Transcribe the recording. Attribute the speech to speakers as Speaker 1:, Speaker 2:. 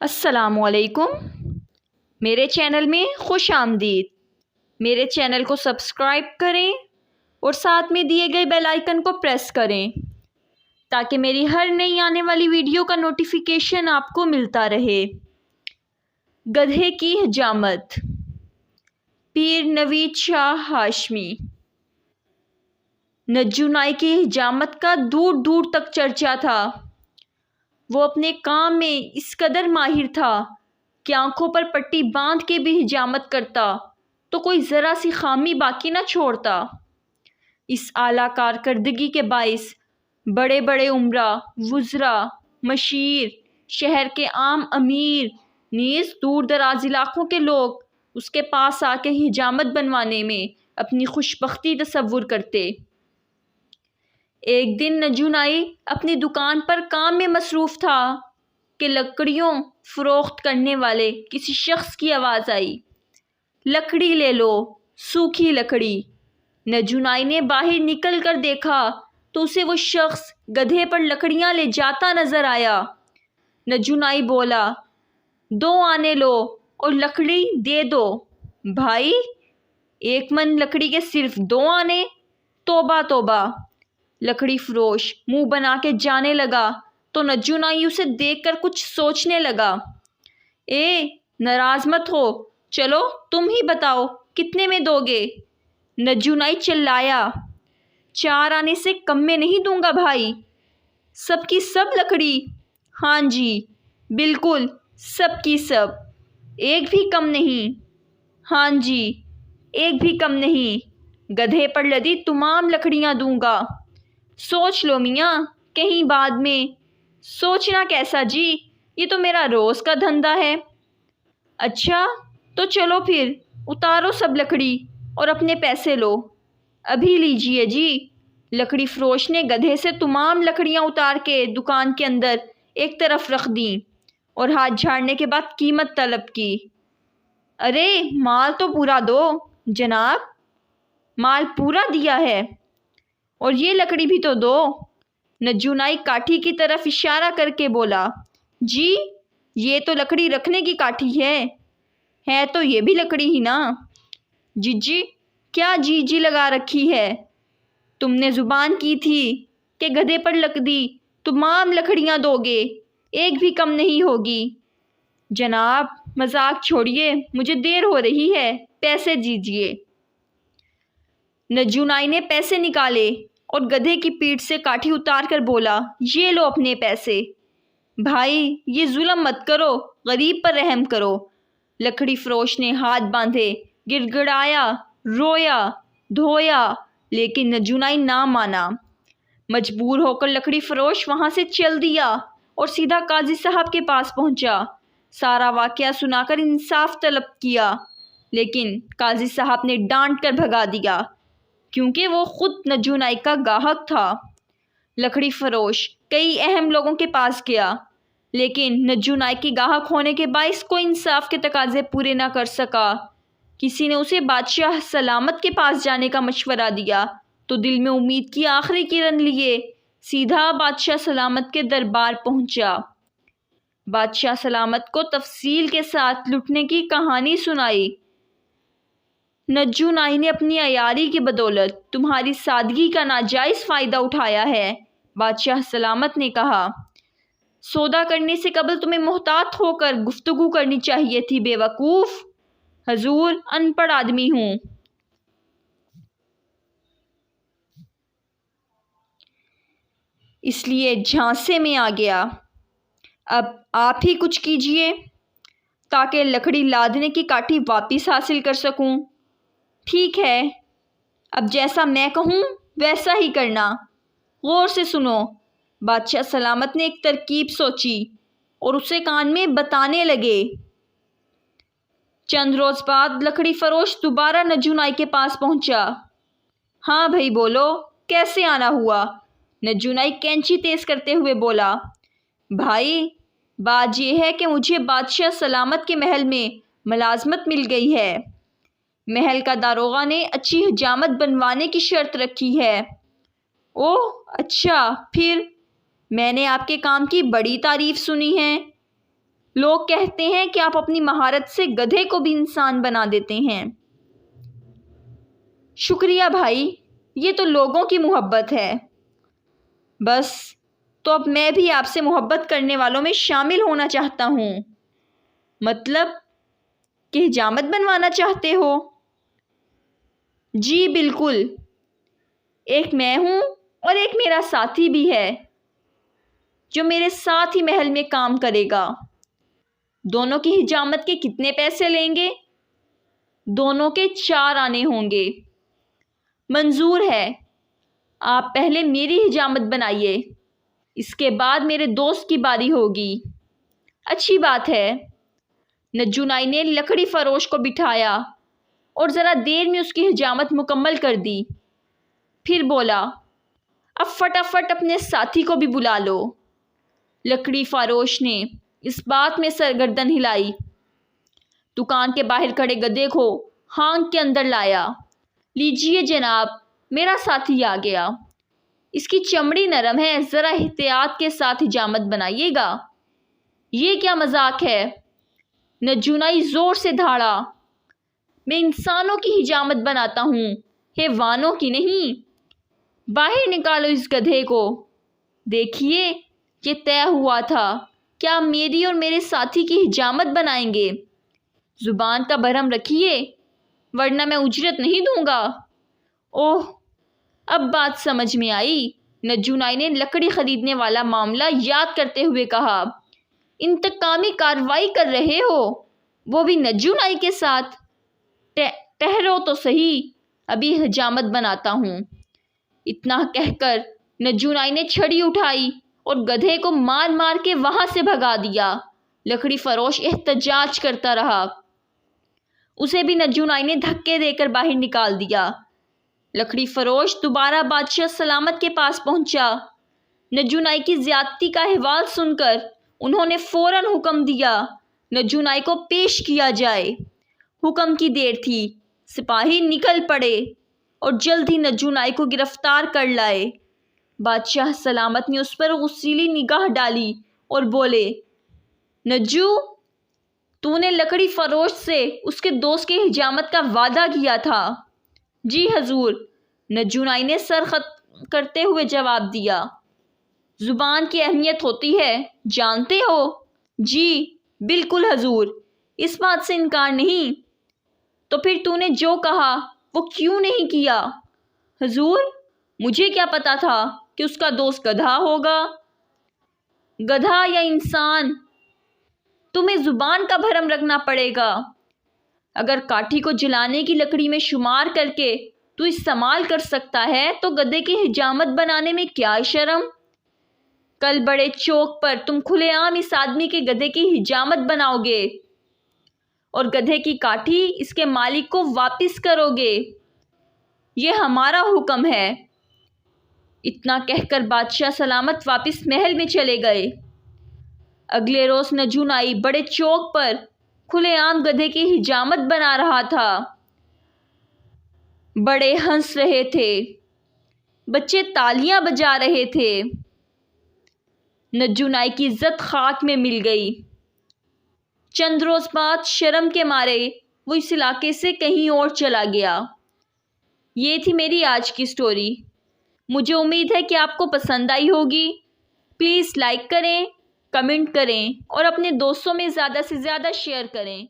Speaker 1: السلام علیکم، میرے چینل میں خوش آمدید۔ میرے چینل کو سبسکرائب کریں اور ساتھ میں دیے گئے بیل آئیکن کو پریس کریں تاکہ میری ہر نئی آنے والی ویڈیو کا نوٹیفیکیشن آپ کو ملتا رہے۔ گدھے کی حجامت، پیر نوید شاہ ہاشمی۔ نجو نائی کی حجامت کا دور دور تک چرچا تھا۔ وہ اپنے کام میں اس قدر ماہر تھا کہ آنکھوں پر پٹی باندھ کے بھی حجامت کرتا تو کوئی ذرا سی خامی باقی نہ چھوڑتا۔ اس اعلیٰ کارکردگی کے باعث بڑے بڑے امراء، وزراء، مشیر، شہر کے عام امیر نیز دور دراز علاقوں کے لوگ اس کے پاس آ کے حجامت بنوانے میں اپنی خوش بختی تصور کرتے۔ ایک دن نجو نائی اپنی دکان پر کام میں مصروف تھا کہ لکڑیوں فروخت کرنے والے کسی شخص کی آواز آئی، لکڑی لے لو، سوکھی لکڑی۔ نجو نائی نے باہر نکل کر دیکھا تو اسے وہ شخص گدھے پر لکڑیاں لے جاتا نظر آیا۔ نجو نائی بولا، 2 آنے لو اور لکڑی دے دو۔ بھائی، 1 من لکڑی کے صرف 2 آنے؟ توبہ توبہ! لکڑی فروش منہ بنا کے جانے لگا تو نجو نائی اسے دیکھ کر کچھ سوچنے لگا۔ ناراض مت ہو، چلو تم ہی بتاؤ کتنے میں دو گے؟ نجو نائی چلایا، 4 آنے سے کم میں نہیں دوں گا بھائی۔ سب کی سب لکڑی؟ ہاں جی، بالکل سب کی سب، ایک بھی کم نہیں؟ ہاں جی، ایک بھی کم نہیں، گدھے پر لدی تمام لکڑیاں دوں گا۔ سوچ لو میاں، کہیں بعد میں۔ سوچنا کیسا جی، یہ تو میرا روز کا دھندا ہے۔ اچھا تو چلو پھر اتارو سب لکڑی اور اپنے پیسے لو۔ ابھی لیجئے جی۔ لکڑی فروش نے گدھے سے تمام لکڑیاں اتار کے دکان کے اندر ایک طرف رکھ دیں اور ہاتھ جھاڑنے کے بعد قیمت طلب کی۔ ارے مال تو پورا دو جناب۔ مال پورا دیا ہے، اور یہ لکڑی بھی تو دو۔ نجو نائی کاٹھی کی طرف اشارہ کر کے بولا، جی یہ تو لکڑی رکھنے کی کاٹھی ہے تو یہ بھی لکڑی ہی نا۔ جی کیا جی لگا رکھی ہے؟ تم نے زبان کی تھی کہ گدھے پر لکڑی تمام لکڑیاں دو گے، ایک بھی کم نہیں ہوگی۔ جناب مذاق چھوڑیے، مجھے دیر ہو رہی ہے، پیسے دیجیے۔ نجو نائی نے پیسے نکالے اور گدھے کی پیٹھ سے کاٹھی اتار کر بولا، یہ لو اپنے پیسے۔ بھائی یہ ظلم مت کرو، غریب پر رحم کرو۔ لکڑی فروش نے ہاتھ باندھے، گڑ گڑایا، رویا، دھویا، لیکن نجو نائی نہ مانا۔ مجبور ہو کر لکڑی فروش وہاں سے چل دیا اور سیدھا قاضی صاحب کے پاس پہنچا۔ سارا واقعہ سنا کر انصاف طلب کیا، لیکن قاضی صاحب نے ڈانٹ کر بھگا دیا کیونکہ وہ خود نجو نائی کا گاہک تھا۔ لکڑی فروش کئی اہم لوگوں کے پاس گیا، لیکن نجو نائی کی گاہک ہونے کے باعث کوئی انصاف کے تقاضے پورے نہ کر سکا۔ کسی نے اسے بادشاہ سلامت کے پاس جانے کا مشورہ دیا تو دل میں امید کی آخری کرن لیے سیدھا بادشاہ سلامت کے دربار پہنچا۔ بادشاہ سلامت کو تفصیل کے ساتھ لٹنے کی کہانی سنائی۔ نجو نائی نے اپنی عیاری کی بدولت تمہاری سادگی کا ناجائز فائدہ اٹھایا ہے، بادشاہ سلامت نے کہا۔ سودا کرنے سے قبل تمہیں محتاط ہو کر گفتگو کرنی چاہیے تھی بے وقوف۔ حضور ان پڑھ آدمی ہوں، اس لیے جھانسے میں آ گیا۔ اب آپ ہی کچھ کیجئے تاکہ لکڑی لادنے کی کاٹھی واپس حاصل کر سکوں۔ ٹھیک ہے، اب جیسا میں کہوں ویسا ہی کرنا۔ غور سے سنو۔ بادشاہ سلامت نے ایک ترکیب سوچی اور اسے کان میں بتانے لگے۔ چند روز بعد لکڑی فروش دوبارہ نجو نائی کے پاس پہنچا۔ ہاں بھائی بولو، کیسے آنا ہوا؟ نجو نائی کینچی تیز کرتے ہوئے بولا، بھائی بات یہ ہے کہ مجھے بادشاہ سلامت کے محل میں ملازمت مل گئی ہے۔ محل کا داروغہ نے اچھی حجامت بنوانے کی شرط رکھی ہے۔ اوہ اچھا، پھر؟ میں نے آپ کے کام کی بڑی تعریف سنی ہے۔ لوگ کہتے ہیں کہ آپ اپنی مہارت سے گدھے کو بھی انسان بنا دیتے ہیں۔ شکریہ بھائی، یہ تو لوگوں کی محبت ہے۔ بس تو اب میں بھی آپ سے محبت کرنے والوں میں شامل ہونا چاہتا ہوں۔ مطلب کہ حجامت بنوانا چاہتے ہو؟ جی بالکل، ایک میں ہوں اور ایک میرا ساتھی بھی ہے جو میرے ساتھ ہی محل میں کام کرے گا۔ دونوں کی حجامت کے کتنے پیسے لیں گے؟ دونوں کے 4 آنے ہوں گے۔ منظور ہے، آپ پہلے میری حجامت بنائیے، اس کے بعد میرے دوست کی باری ہوگی۔ اچھی بات ہے۔ نجو نائی نے لکڑی فروش کو بٹھایا اور ذرا دیر میں اس کی حجامت مکمل کر دی۔ پھر بولا، اب فٹافٹ اپنے ساتھی کو بھی بلا لو۔ لکڑی فروش نے اس بات میں سرگردن ہلائی۔ دکان کے باہر کھڑے گدھے کو ہانک کے اندر لایا۔ لیجیے جناب، میرا ساتھی آ گیا۔ اس کی چمڑی نرم ہے، ذرا احتیاط کے ساتھ حجامت بنائیے گا۔ یہ کیا مذاق ہے؟ نجو نائی زور سے دھاڑا۔ میں انسانوں کی حجامت بناتا ہوں، حیوانوں کی نہیں۔ باہر نکالو اس گدھے کو۔ دیکھیے، یہ طے ہوا تھا کہ آپ میری اور میرے ساتھی کی حجامت بنائیں گے۔ زبان کا بھرم رکھیے ورنہ میں اجرت نہیں دوں گا۔ اوہ، اب بات سمجھ میں آئی۔ نجو نائی نے لکڑی خریدنے والا معاملہ یاد کرتے ہوئے کہا، انتقامی کارروائی کر رہے ہو، وہ بھی نجو نائی کے ساتھ؟ ٹھہرو تو صحیح، ابھی حجامت بناتا ہوں۔ اتنا کہہ کر نجو نائی نے چھڑی اٹھائی اور گدھے کو مار مار کے وہاں سے بھگا دیا۔ لکڑی فروش احتجاج کرتا رہا۔ اسے بھی نجو نائی نے دھکے دے کر باہر نکال دیا۔ لکڑی فروش دوبارہ بادشاہ سلامت کے پاس پہنچا۔ نجو نائی کی زیادتی کا احوال سن کر انہوں نے فوراً حکم دیا نجو نائی کو پیش کیا جائے۔ حکم کی دیر تھی، سپاہی نکل پڑے اور جلد ہی نجو نائی کو گرفتار کر لائے۔ بادشاہ سلامت نے اس پر غصیلی نگاہ ڈالی اور بولے، نجو، تو نے لکڑی فروش سے اس کے دوست کی حجامت کا وعدہ کیا تھا۔ جی حضور، نجو نائی نے سر خط کرتے ہوئے جواب دیا۔ زبان کی اہمیت ہوتی ہے، جانتے ہو؟ جی بالکل حضور، اس بات سے انکار نہیں۔ تو پھر تو نے جو کہا وہ کیوں نہیں کیا؟ حضور، مجھے کیا پتا تھا کہ اس کا دوست گدھا ہوگا؟ گدھا یا انسان، تمہیں زبان کا بھرم رکھنا پڑے گا۔ اگر کاٹھی کو جلانے کی لکڑی میں شمار کر کے تو استعمال کر سکتا ہے تو گدھے کی حجامت بنانے میں کیا شرم؟ کل بڑے چوک پر تم کھلے عام اس آدمی کے گدھے کی حجامت بناؤ گے اور گدھے کی کاٹھی اس کے مالک کو واپس کرو گے۔ یہ ہمارا حکم ہے۔ اتنا کہہ کر بادشاہ سلامت واپس محل میں چلے گئے۔ اگلے روز نجو نائی بڑے چوک پر کھلے عام گدھے کی حجامت بنا رہا تھا۔ بڑے ہنس رہے تھے، بچے تالیاں بجا رہے تھے۔ نجو نائی کی عزت خاک میں مل گئی۔ چند روز بعد شرم کے مارے وہ اس علاقے سے کہیں اور چلا گیا۔ یہ تھی میری آج کی سٹوری۔ مجھے امید ہے کہ آپ کو پسند آئی ہوگی۔ پلیز لائک کریں، کمنٹ کریں اور اپنے دوستوں میں زیادہ سے زیادہ شیئر کریں۔